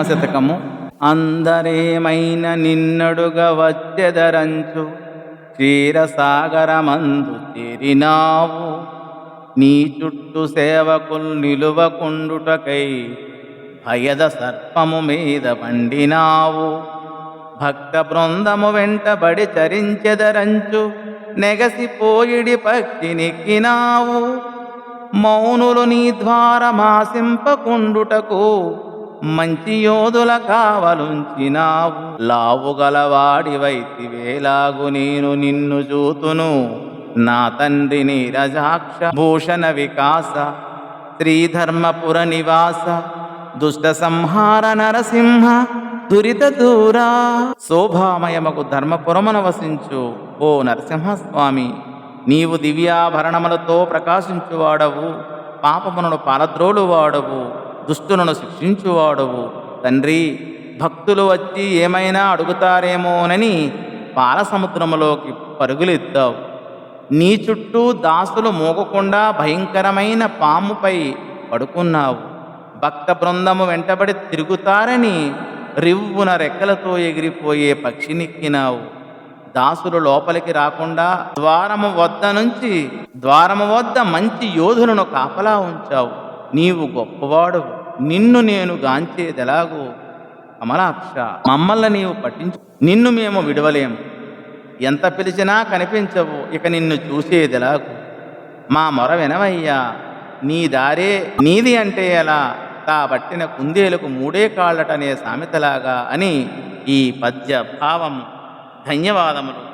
శతకము. అందరేమైన నిన్నడుగ వచ్చెదరంచు క్షీరసాగరమందు చేరినావు. నీ చుట్టూ సేవకుల్ నిలువకుండుటకై భయద సర్పము మీద పండినావు. భక్త బృందము వెంటబడి చరించెదరంచు నెగసిపోయిడి పక్షి నెక్కినావు. మౌనులు నీ ద్వారమాసింపకుండుటకు మంచి యోధుల కావలుంచినావు. లావుగలవాడివైతివేలాగు నేను నిన్ను చూతును. నా తండ్రి నీరజాక్ష భూషణ వికాస శ్రీధర్మపుర నివాస దుష్ట సంహార నరసింహ దురిత దూరా. శోభామయమకు ధర్మపురమున వసించు ఓ నరసింహస్వామి. నీవు దివ్యాభరణములతో ప్రకాశించువాడవు, పాపములను పాలద్రోలువాడవు, దుష్టులను శిక్షించువాడవు. తండ్రి, భక్తులు వచ్చి ఏమైనా అడుగుతారేమోనని పాలసముద్రములోకి పరుగులెత్తావు. నీ చుట్టూ దాసులు మోగకుండా భయంకరమైన పాముపై పడుకున్నావు. భక్త బృందము వెంటబడి తిరుగుతారని రివ్వున రెక్కలతో ఎగిరిపోయే పక్షినెక్కినావు. దాసులు లోపలికి రాకుండా ద్వారము వద్ద మంచి యోధులను కాపలా ఉంచావు. నీవు గొప్పవాడువు, నిన్ను నేను గాంచేదెలాగో. కమలాక్ష, మమ్మల్ని నీవు పట్టించు, నిన్ను మేము విడవలేము. ఎంత పిలిచినా కనిపించవు, ఇక నిన్ను చూసేదెలాగో. మా మొర వినవయ్యా, నీ దారే నీది అంటే ఎలా, కాబట్టిన కుందేలకు మూడే కాళ్ళటనే సామెతలాగా అని ఈ పద్య భావం. ధన్యవాదములు.